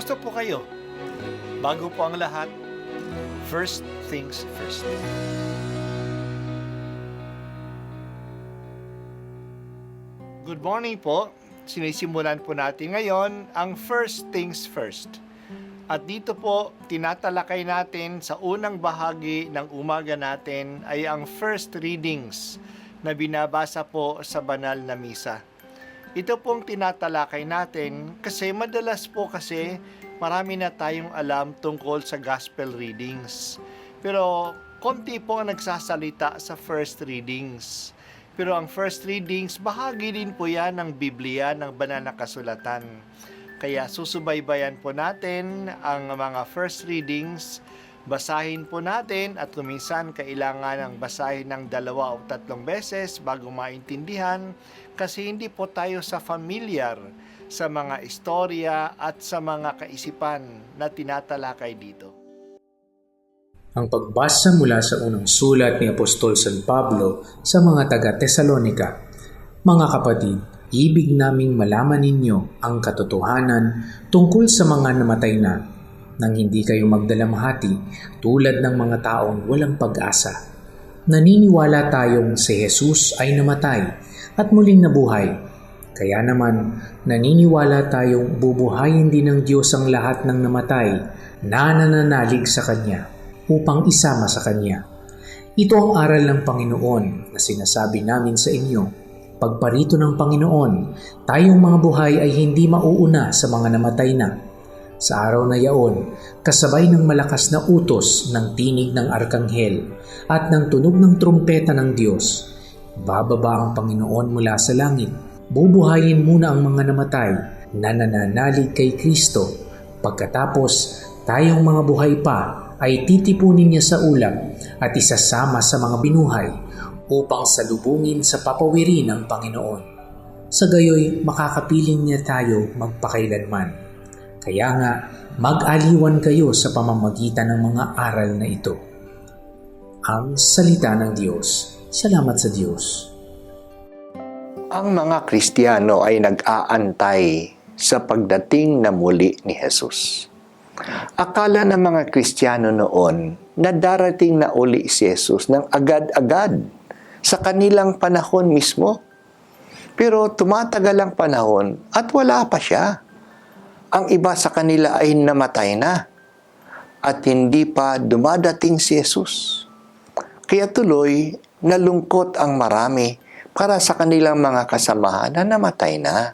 Kumusta po kayo? Bago po ang lahat, first things first. Good morning po. Sinisimulan po natin ngayon ang first things first. At dito po, tinatalakay natin sa unang bahagi ng umaga natin ay ang first readings na binabasa po sa banal na misa. Ito pong tinatalakay natin kasi madalas po kasi marami na tayong alam tungkol sa gospel readings. Pero konti po ang nagsasalita sa first readings. Pero ang first readings, bahagi din po yan ng Biblia, ng banal na kasulatan. Kaya susubaybayan po natin ang mga first readings, basahin po natin at kuminsan kailangan ng basahin ng 2 o 3 beses bago maintindihan kasi hindi po tayo familiar sa mga istorya at sa mga kaisipan na tinatalakay dito. Ang pagbasa mula sa unang sulat ni Apostol San Pablo sa mga taga-Tesalonika. Mga kapatid, ibig naming malaman ninyo ang katotohanan tungkol sa mga namatay na, nang hindi kayo magdalamhati tulad ng mga taong walang pag-asa. Naniniwala tayong si Jesus ay namatay at muling nabuhay. Kaya naman, naniniwala tayong bubuhayin din ng Diyos ang lahat ng namatay na nananalig sa Kanya upang isama sa Kanya. Ito ang aral ng Panginoon na sinasabi namin sa inyo. Pagparito ng Panginoon, tayong mga buhay ay hindi mauuna sa mga namatay na. Sa araw na yaon, kasabay ng malakas na utos ng tinig ng arkanghel at ng tunog ng trumpeta ng Diyos, bababa ang Panginoon mula sa langit. Bubuhayin muna ang mga namatay na nananalig kay Kristo. Pagkatapos, tayong mga buhay pa ay titipunin niya sa ulap at isasama sa mga binuhay upang salubungin sa papawiri ng Panginoon. Sa gayoy, makakapiling niya tayo magpakailanman. Kaya nga, mag-aliwan kayo sa pamamagitan ng mga aral na ito. Ang salita ng Diyos. Salamat sa Diyos. Ang mga Kristiyano ay nag-aantay sa pagdating na muli ni Jesus. Akala ng mga Kristiyano noon na darating na uli si Jesus ng agad-agad sa kanilang panahon mismo. Pero tumatagal ang panahon at wala pa siya. Ang iba sa kanila ay namatay na at hindi pa dumadating si Jesus. Kaya tuloy, nalungkot ang marami para sa kanilang mga kasamahan na namatay na.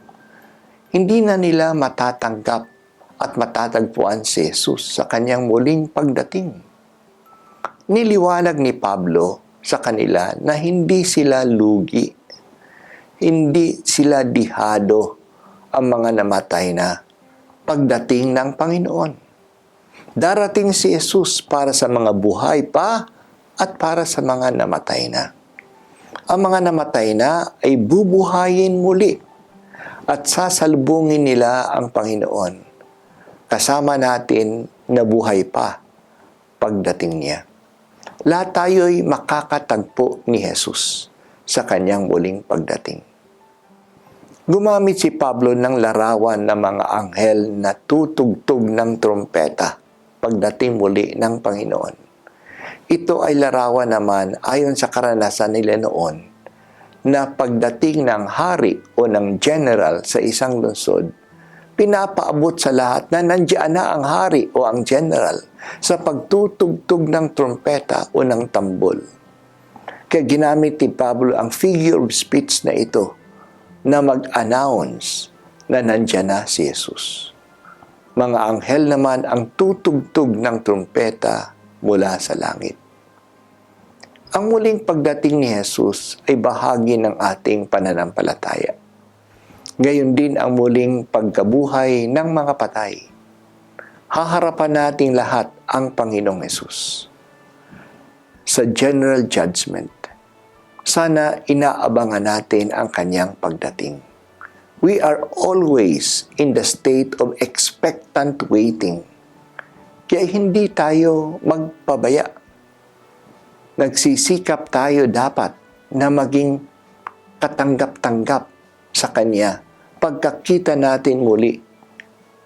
Hindi na nila matatanggap at matatagpuan si Jesus sa kanyang muling pagdating. Niliwanag ni Pablo sa kanila na hindi sila lugi, hindi sila dihado ang mga namatay na pagdating ng Panginoon. Darating si Jesus para sa mga buhay pa at para sa mga namatay na. Ang mga namatay na ay bubuhayin muli at sasalubungin nila ang Panginoon. Kasama natin na buhay pa pagdating niya. Lahat tayo'y makakatagpo ni Jesus sa kanyang muling pagdating. Gumamit si Pablo ng larawan ng mga anghel na tutugtog ng trompeta pagdating muli ng Panginoon. Ito ay larawan naman ayon sa karanasan nila noon na pagdating ng hari o ng general sa isang lungsod, pinapaabot sa lahat na nandiyan na ang hari o ang general sa pagtutugtog ng trompeta o ng tambol. Kaya ginamit ni Pablo ang figure of speech na ito na mag-announce na nandiyan na si Jesus. Mga anghel naman ang tutugtog ng trumpeta mula sa langit. Ang muling pagdating ni Jesus ay bahagi ng ating pananampalataya. Gayon din ang muling pagkabuhay ng mga patay. Haharapan nating lahat ang Panginoong Jesus sa general judgment. Sana inaabangan natin ang kanyang pagdating. We are always in the state of expectant waiting. Kaya hindi tayo magpabaya. Nagsisikap tayo dapat na maging katanggap-tanggap sa Kanya pagkakita natin muli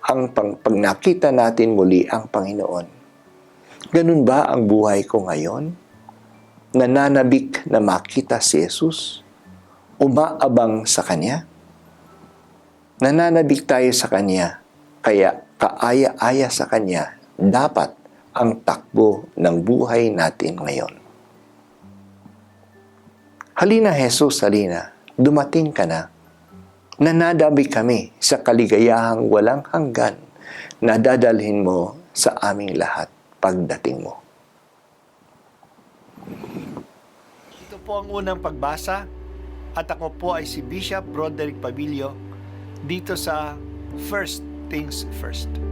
pag nakita natin muli ang Panginoon. Ganun ba ang buhay ko ngayon? Nananabik na makita si Jesus? Umaabang sa Kanya? Nananabik tayo sa Kanya, kaya kaaya-aya sa Kanya dapat ang takbo ng buhay natin ngayon. Halina Jesus, halina, dumating ka na. Nanadabik kami sa kaligayahang walang hanggan na dadalhin mo sa aming lahat pagdating mo. Ito po ang unang pagbasa at ako po ay si Bishop Broderick Pabilio dito sa First Things First.